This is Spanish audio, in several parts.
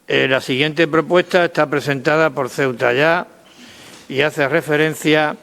La siguiente propuesta está presentada por Ceuta Ya y hace referencia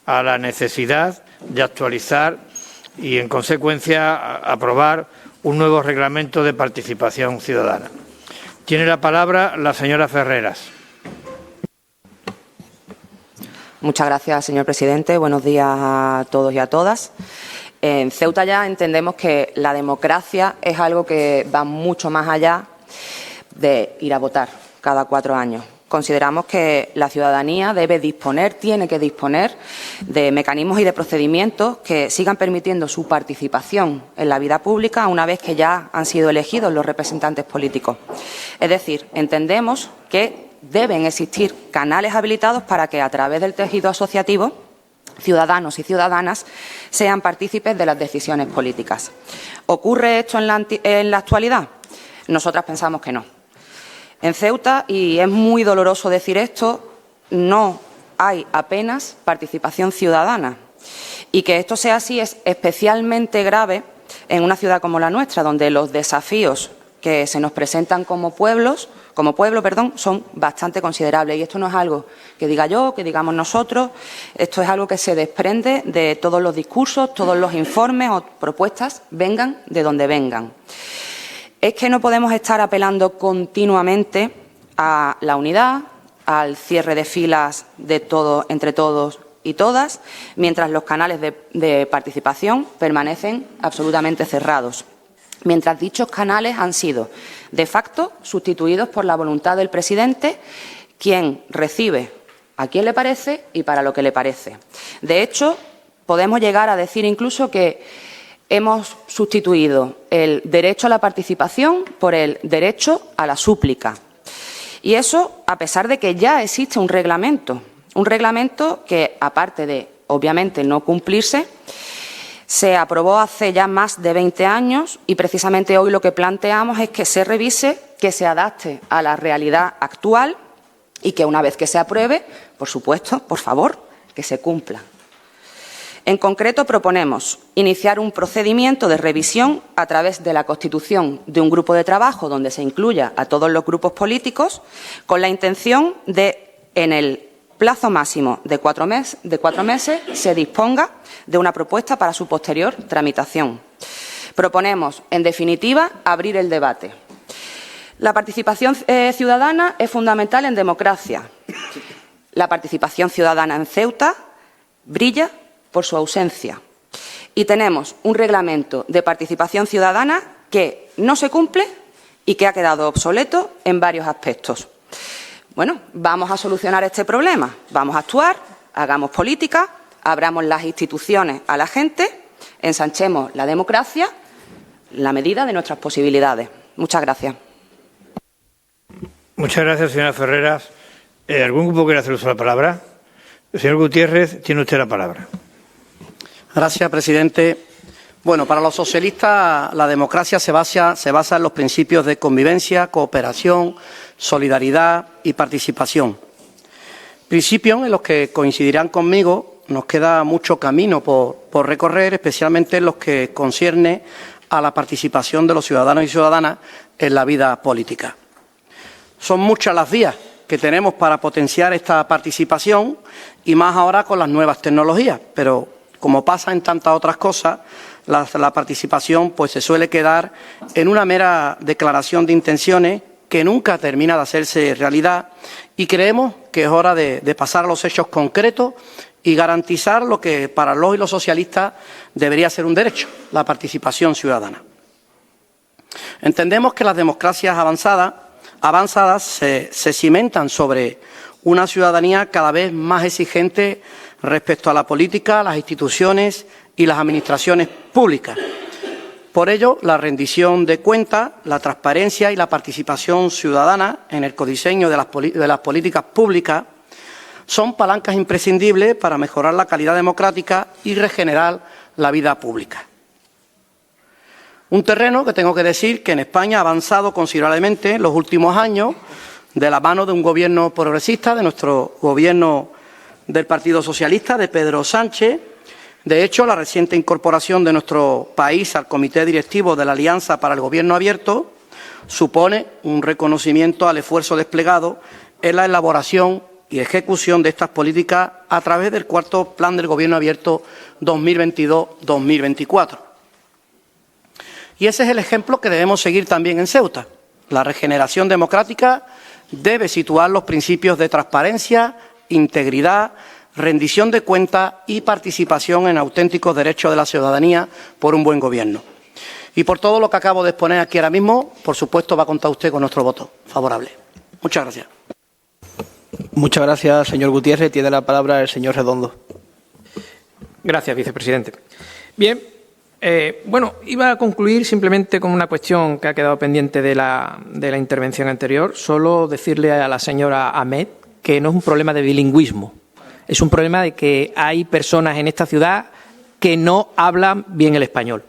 a la necesidad de actualizar y, en consecuencia, aprobar un nuevo reglamento de participación ciudadana. Tiene la palabra la señora Ferreras. Muchas gracias, señor presidente. Buenos días a todos y a todas. En Ceuta Ya entendemos que la democracia es algo que va mucho más allá de ir a votar cada 4 años. Consideramos que la ciudadanía tiene que disponer de mecanismos y de procedimientos que sigan permitiendo su participación en la vida pública una vez que ya han sido elegidos los representantes políticos. Es decir, entendemos que deben existir canales habilitados para que, a través del tejido asociativo, ciudadanos y ciudadanas sean partícipes de las decisiones políticas. ¿Ocurre esto en la actualidad? Nosotras pensamos que no. En Ceuta, y es muy doloroso decir esto, no hay apenas participación ciudadana. Y que esto sea así es especialmente grave en una ciudad como la nuestra, donde los desafíos que se nos presentan como pueblo, son bastante considerables. Y esto no es algo que diga yo, que digamos nosotros, esto es algo que se desprende de todos los discursos, todos los informes o propuestas, vengan de donde vengan. Es que no podemos estar apelando continuamente a la unidad, al cierre de filas entre todos y todas, mientras los canales de participación permanecen absolutamente cerrados. Mientras dichos canales han sido, de facto, sustituidos por la voluntad del presidente, quien recibe a quien le parece y para lo que le parece. De hecho, podemos llegar a decir incluso que hemos sustituido el derecho a la participación por el derecho a la súplica. Y eso a pesar de que ya existe un reglamento que, aparte de, obviamente, no cumplirse, se aprobó hace ya más de 20 años y precisamente hoy lo que planteamos es que se revise, que se adapte a la realidad actual y que, una vez que se apruebe, por supuesto, por favor, que se cumpla. En concreto, proponemos iniciar un procedimiento de revisión a través de la constitución de un grupo de trabajo donde se incluya a todos los grupos políticos, con la intención de, en el plazo máximo de 4 meses, se disponga de una propuesta para su posterior tramitación. Proponemos, en definitiva, abrir el debate. La participación ciudadana es fundamental en democracia. La participación ciudadana en Ceuta brilla por su ausencia. Y tenemos un reglamento de participación ciudadana que no se cumple y que ha quedado obsoleto en varios aspectos. Bueno, vamos a solucionar este problema, vamos a actuar, hagamos política, abramos las instituciones a la gente, ensanchemos la democracia en la medida de nuestras posibilidades. Muchas gracias. Muchas gracias, señora Ferreras. ¿Algún grupo quiere hacer uso de la palabra? El señor Gutiérrez, tiene usted la palabra. Gracias, presidente. Bueno, para los socialistas la democracia se basa en los principios de convivencia, cooperación, solidaridad y participación. Principios en los que coincidirán conmigo. Nos queda mucho camino por recorrer, especialmente en los que concierne a la participación de los ciudadanos y ciudadanas en la vida política. Son muchas las vías que tenemos para potenciar esta participación y más ahora con las nuevas tecnologías, pero como pasa en tantas otras cosas, la participación pues se suele quedar en una mera declaración de intenciones que nunca termina de hacerse realidad y creemos que es hora de pasar a los hechos concretos y garantizar lo que para los y los socialistas debería ser un derecho, la participación ciudadana. Entendemos que las democracias avanzadas se cimentan sobre una ciudadanía cada vez más exigente respecto a la política, las instituciones y las administraciones públicas. Por ello, la rendición de cuentas, la transparencia y la participación ciudadana en el codiseño de las políticas públicas son palancas imprescindibles para mejorar la calidad democrática y regenerar la vida pública. Un terreno que tengo que decir que en España ha avanzado considerablemente en los últimos años de la mano de un gobierno progresista, de nuestro gobierno del Partido Socialista, de Pedro Sánchez. De hecho, la reciente incorporación de nuestro país al Comité Directivo de la Alianza para el Gobierno Abierto supone un reconocimiento al esfuerzo desplegado en la elaboración y ejecución de estas políticas a través del cuarto Plan del Gobierno Abierto 2022-2024. Y ese es el ejemplo que debemos seguir también en Ceuta. La regeneración democrática debe situar los principios de transparencia, integridad, rendición de cuentas y participación en auténticos derechos de la ciudadanía por un buen gobierno. Y por todo lo que acabo de exponer aquí ahora mismo, por supuesto, va a contar usted con nuestro voto favorable. Muchas gracias. Muchas gracias, señor Gutiérrez. Tiene la palabra el señor Redondo. Gracias, vicepresidente. Bien, iba a concluir simplemente con una cuestión que ha quedado pendiente de la intervención anterior. Solo decirle a la señora Ahmed que no es un problema de bilingüismo. Es un problema de que hay personas en esta ciudad que no hablan bien el español.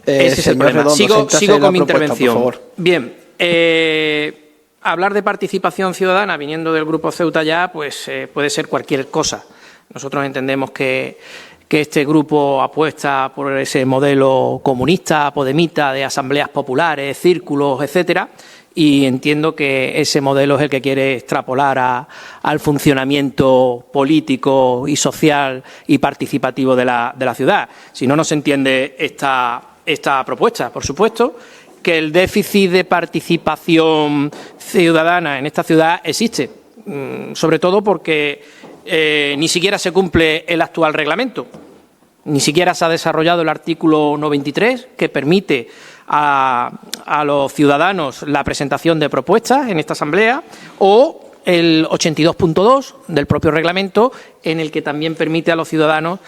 Ese es el problema. Redondo, sigo con mi intervención. Por favor. Bien, hablar de participación ciudadana viniendo del Grupo Ceuta Ya, pues puede ser cualquier cosa. Nosotros entendemos que este grupo apuesta por ese modelo comunista, podemita, de asambleas populares, círculos, etcétera, y entiendo que ese modelo es el que quiere extrapolar al funcionamiento político y social y participativo de la ciudad. Si no, no se entiende esta propuesta. Por supuesto que el déficit de participación ciudadana en esta ciudad existe, sobre todo porque ni siquiera se cumple el actual reglamento, ni siquiera se ha desarrollado el artículo 93, que permite a los ciudadanos la presentación de propuestas en esta asamblea, o el 82.2 del propio reglamento, en el que también permite a los ciudadanos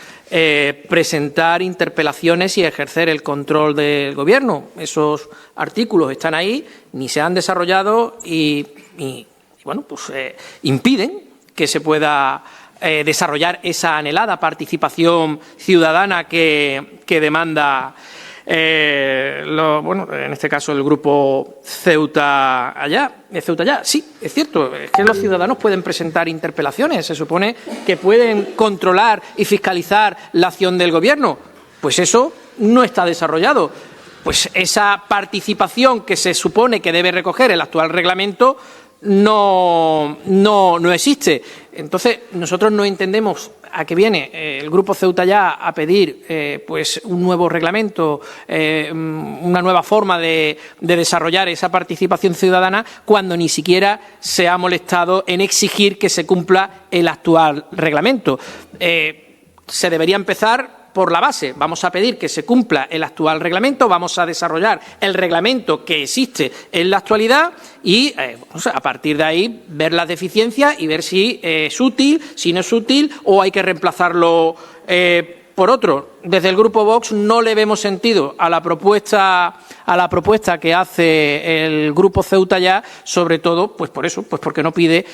presentar interpelaciones y ejercer el control del Gobierno. Esos artículos están ahí, ni se han desarrollado y impiden que se pueda desarrollar esa anhelada participación ciudadana que demanda en este caso el grupo Ceuta Ya. Sí, es cierto, es que los ciudadanos pueden presentar interpelaciones, se supone que pueden controlar y fiscalizar la acción del Gobierno. Pues eso no está desarrollado. Pues esa participación que se supone que debe recoger el actual reglamento no existe. Entonces, nosotros no entendemos a qué viene el Grupo Ceuta Ya a pedir un nuevo reglamento, una nueva forma de desarrollar esa participación ciudadana, cuando ni siquiera se ha molestado en exigir que se cumpla el actual reglamento. Se debería empezar por la base. Vamos a pedir que se cumpla el actual reglamento, vamos a desarrollar el reglamento que existe en la actualidad y a partir de ahí ver las deficiencias y ver si es útil, si no es útil o hay que reemplazarlo por otro. Desde el Grupo Vox no le vemos sentido a la propuesta que hace el Grupo Ceuta Ya, sobre todo pues por eso, pues porque no pide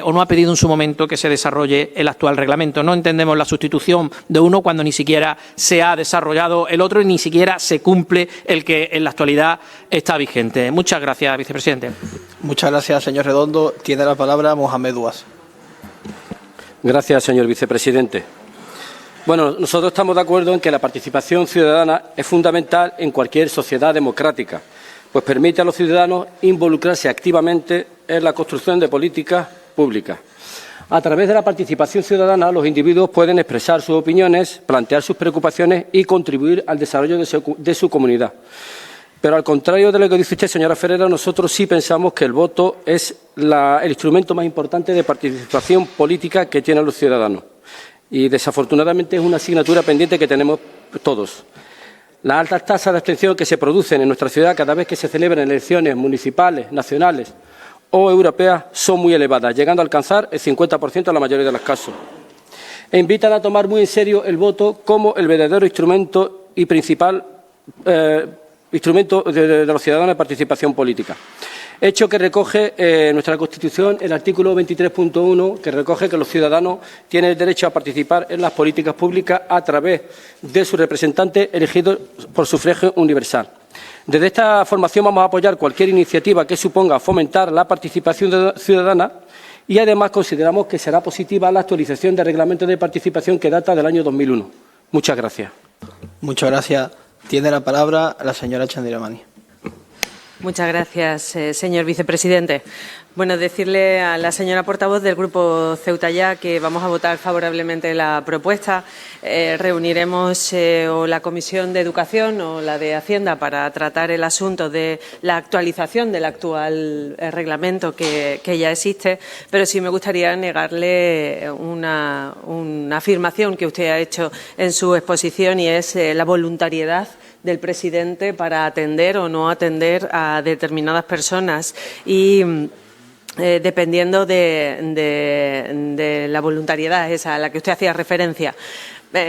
o no ha pedido en su momento que se desarrolle el actual reglamento. No entendemos la sustitución de uno cuando ni siquiera se ha desarrollado el otro y ni siquiera se cumple el que en la actualidad está vigente. Muchas gracias, vicepresidente. Muchas gracias, señor Redondo. Tiene la palabra Mohamed Duas. Gracias, señor vicepresidente. Bueno, nosotros estamos de acuerdo en que la participación ciudadana es fundamental en cualquier sociedad democrática, pues permite a los ciudadanos involucrarse activamente en la construcción de políticas públicas. A través de la participación ciudadana, los individuos pueden expresar sus opiniones, plantear sus preocupaciones y contribuir al desarrollo de su comunidad. Pero al contrario de lo que dice usted, señora Ferrera, nosotros sí pensamos que el voto es el instrumento más importante de participación política que tienen los ciudadanos. Y desafortunadamente es una asignatura pendiente que tenemos todos. Las altas tasas de abstención que se producen en nuestra ciudad cada vez que se celebran elecciones municipales, nacionales o europeas son muy elevadas, llegando a alcanzar el 50% en la mayoría de los casos. E invitan a tomar muy en serio el voto como el verdadero instrumento y principal instrumento de los ciudadanos de participación política. Hecho que recoge nuestra Constitución, el artículo 23.1, que recoge que los ciudadanos tienen el derecho a participar en las políticas públicas a través de sus representantes elegidos por sufragio universal. Desde esta formación vamos a apoyar cualquier iniciativa que suponga fomentar la participación ciudadana y además consideramos que será positiva la actualización del reglamento de participación que data del año 2001. Muchas gracias. Muchas gracias. Tiene la palabra la señora Chandiramani. Muchas gracias, señor vicepresidente. Bueno, decirle a la señora portavoz del Grupo Ceuta Ya que vamos a votar favorablemente la propuesta. Reuniremos o la Comisión de Educación o la de Hacienda para tratar el asunto de la actualización del actual reglamento que ya existe, pero sí me gustaría negarle una afirmación que usted ha hecho en su exposición y es la voluntariedad del presidente para atender o no atender a determinadas personas y dependiendo de la voluntariedad esa a la que usted hacía referencia.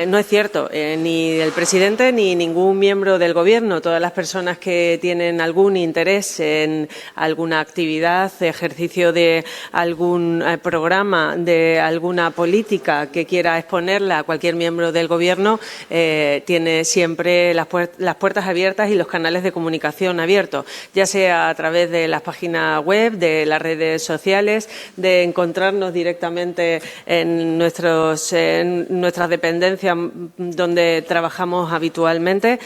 No es cierto, ni el presidente ni ningún miembro del Gobierno. Todas las personas que tienen algún interés en alguna actividad, ejercicio de algún programa, de alguna política que quiera exponerla a cualquier miembro del Gobierno, tiene siempre las puertas abiertas y los canales de comunicación abiertos, ya sea a través de las páginas web, de las redes sociales, de encontrarnos directamente en nuestras dependencias donde trabajamos habitualmente,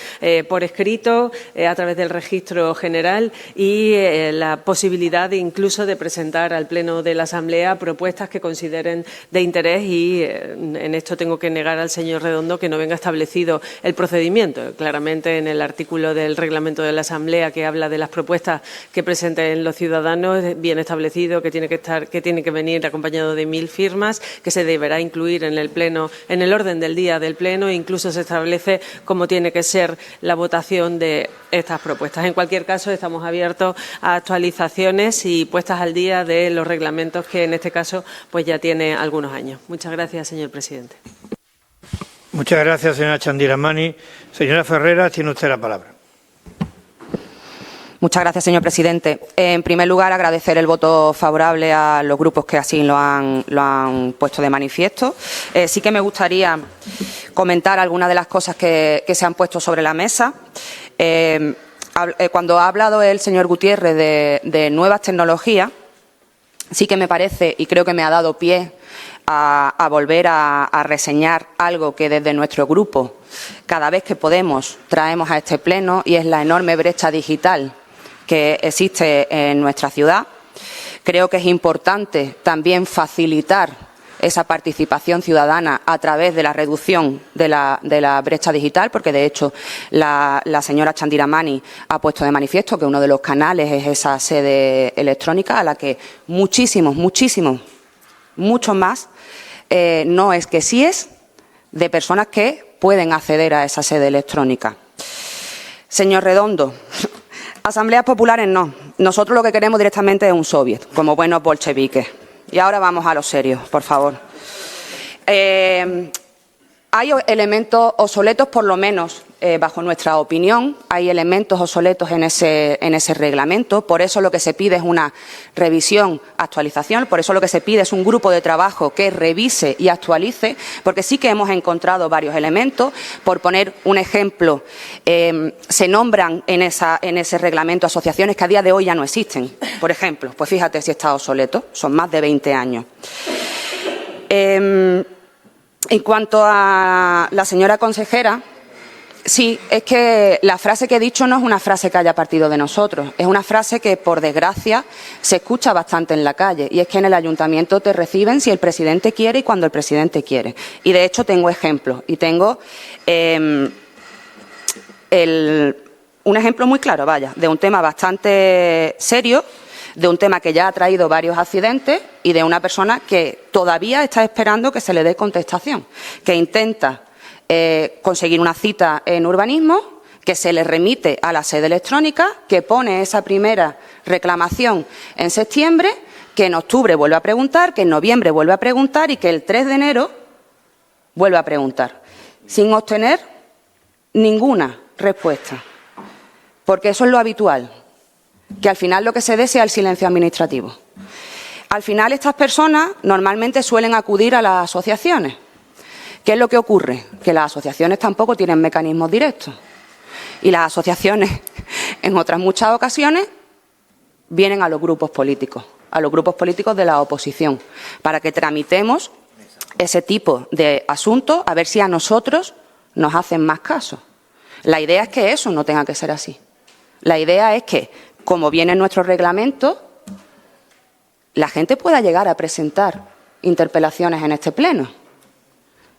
por escrito, a través del registro general y la posibilidad incluso de presentar al Pleno de la Asamblea propuestas que consideren de interés y en esto tengo que negar al señor Redondo que no venga establecido el procedimiento. Claramente en el artículo del reglamento de la Asamblea que habla de las propuestas que presenten los ciudadanos viene establecido que tiene que venir acompañado de 1000 firmas, que se deberá incluir en el Pleno, en el orden del día del Pleno, e incluso se establece cómo tiene que ser la votación de estas propuestas. En cualquier caso, estamos abiertos a actualizaciones y puestas al día de los reglamentos que en este caso pues ya tiene algunos años. Muchas gracias, señor presidente. Muchas gracias, señora Chandiramani. Señora Ferreras, tiene usted la palabra. Muchas gracias, señor presidente. En primer lugar, agradecer el voto favorable a los grupos que así lo han puesto de manifiesto. Sí que me gustaría comentar algunas de las cosas que se han puesto sobre la mesa. Cuando ha hablado el señor Gutiérrez de nuevas tecnologías, sí que me parece, y creo que me ha dado pie a volver a reseñar algo que desde nuestro grupo, cada vez que podemos, traemos a este pleno, y es la enorme brecha digital que existe en nuestra ciudad. Creo que es importante también facilitar esa participación ciudadana a través de la reducción de la brecha digital, porque de hecho la señora Chandiramani ha puesto de manifiesto que uno de los canales es esa sede electrónica a la que muchos más, no es que sí es, de personas que pueden acceder a esa sede electrónica. Señor Redondo, asambleas populares no. Nosotros lo que queremos directamente es un soviet, como buenos bolcheviques. Y ahora vamos a lo serio, por favor. Hay elementos obsoletos, por lo menos, bajo nuestra opinión, hay elementos obsoletos en ese reglamento. Por eso lo que se pide es una revisión, actualización. Por eso lo que se pide es un grupo de trabajo que revise y actualice, porque sí que hemos encontrado varios elementos. Por poner un ejemplo, se nombran en ese reglamento asociaciones que a día de hoy ya no existen. Por ejemplo, pues fíjate si está obsoleto, son más de 20 años. En cuanto a la señora consejera, sí, es que la frase que he dicho no es una frase que haya partido de nosotros, es una frase que, por desgracia, se escucha bastante en la calle, y es que en el ayuntamiento te reciben si el presidente quiere y cuando el presidente quiere. Y, de hecho, tengo ejemplos, y tengo un ejemplo muy claro, vaya, de un tema bastante serio, de un tema que ya ha traído varios accidentes y de una persona que todavía está esperando que se le dé contestación, que intenta conseguir una cita en urbanismo, que se le remite a la sede electrónica, que pone esa primera reclamación en septiembre, que en octubre vuelve a preguntar, que en noviembre vuelve a preguntar y que el 3 de enero vuelve a preguntar, sin obtener ninguna respuesta, porque eso es lo habitual, que al final lo que se dé sea el silencio administrativo. Al final estas personas normalmente suelen acudir a las asociaciones. ¿Qué es lo que ocurre? Que las asociaciones tampoco tienen mecanismos directos. Y las asociaciones, en otras muchas ocasiones, vienen a los grupos políticos de la oposición, para que tramitemos ese tipo de asuntos, a ver si a nosotros nos hacen más caso. La idea es que eso no tenga que ser así. La idea es que como viene en nuestro reglamento, la gente pueda llegar a presentar interpelaciones en este pleno.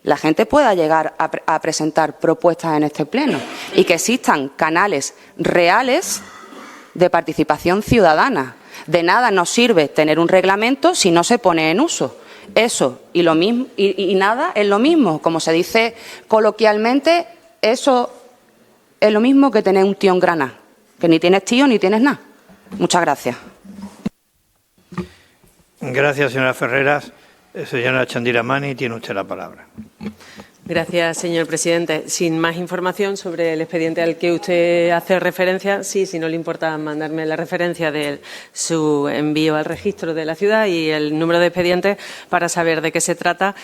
La gente pueda llegar a presentar propuestas en este pleno y que existan canales reales de participación ciudadana. De nada nos sirve tener un reglamento si no se pone en uso. Eso y lo mismo y nada es lo mismo. Como se dice coloquialmente, eso es lo mismo que tener un tío en Granada, que ni tienes tío ni tienes nada. Muchas gracias. Gracias, señora Ferreras. Señora Chandiramani, tiene usted la palabra. Gracias, señor presidente. Sin más información sobre el expediente al que usted hace referencia, sí, si no le importa mandarme la referencia de su envío al registro de la ciudad y el número de expedientes para saber de qué se trata.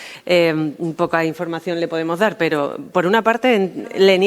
Poca información le podemos dar, pero por una parte le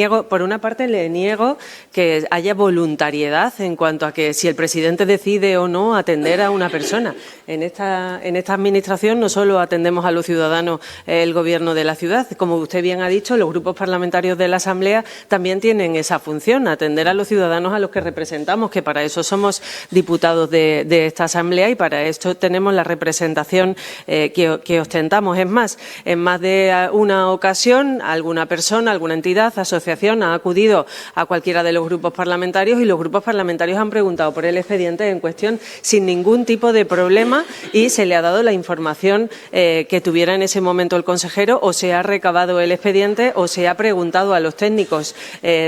niego que haya voluntariedad en cuanto a que si el presidente decide o no atender a una persona. En esta administración no solo atendemos a los ciudadanos el Gobierno de la ciudad, como usted bien ha dicho, los grupos parlamentarios de la Asamblea también tienen esa función, atender a los ciudadanos a los que representamos, que para eso somos diputados de esta Asamblea y para esto tenemos la representación que ostentamos. Es más, en más de una ocasión, alguna persona, alguna entidad, asociación ha acudido a cualquiera de los grupos parlamentarios y los grupos parlamentarios han preguntado por el expediente en cuestión sin ningún tipo de problema y se le ha dado la información que tuviera en ese momento el consejero o se ha recabado el expediente o se ha preguntado a los técnicos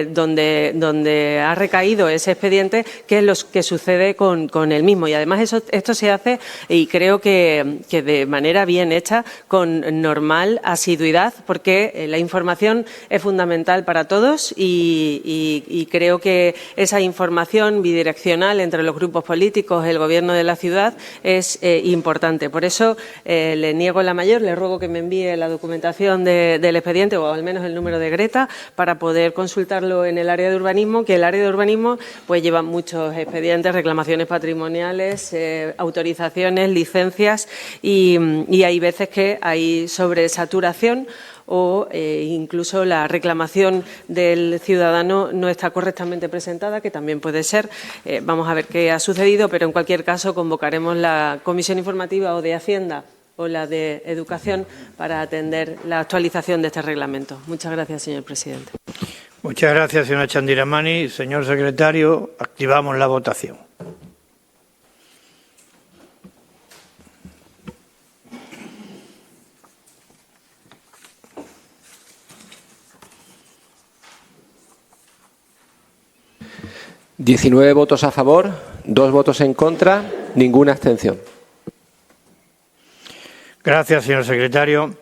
donde ha recaído ese expediente qué es lo que sucede con el mismo. Y además esto se hace, y creo que de manera bien hecha, con normal asiduidad, porque la información es fundamental para todos y creo que esa información bidireccional entre los grupos políticos, el Gobierno de la ciudad, es importante. Por eso le niego la mayor, le ruego que me envíe la documentación del expediente o al menos el número de Greta para poder consultarlo en el área de urbanismo, que el área de urbanismo pues lleva muchos expedientes, reclamaciones patrimoniales, autorizaciones, licencias y hay veces que hay sobresaturación o incluso la reclamación del ciudadano no está correctamente presentada, que también puede ser. Vamos a ver qué ha sucedido, pero en cualquier caso convocaremos la comisión informativa o de Hacienda o la de Educación para atender la actualización de este reglamento. Muchas gracias, señor presidente. Muchas gracias, señora Chandiramani. Señor secretario, activamos la votación. ¿19 votos a favor, 2 votos en contra, ninguna abstención? Gracias, señor secretario.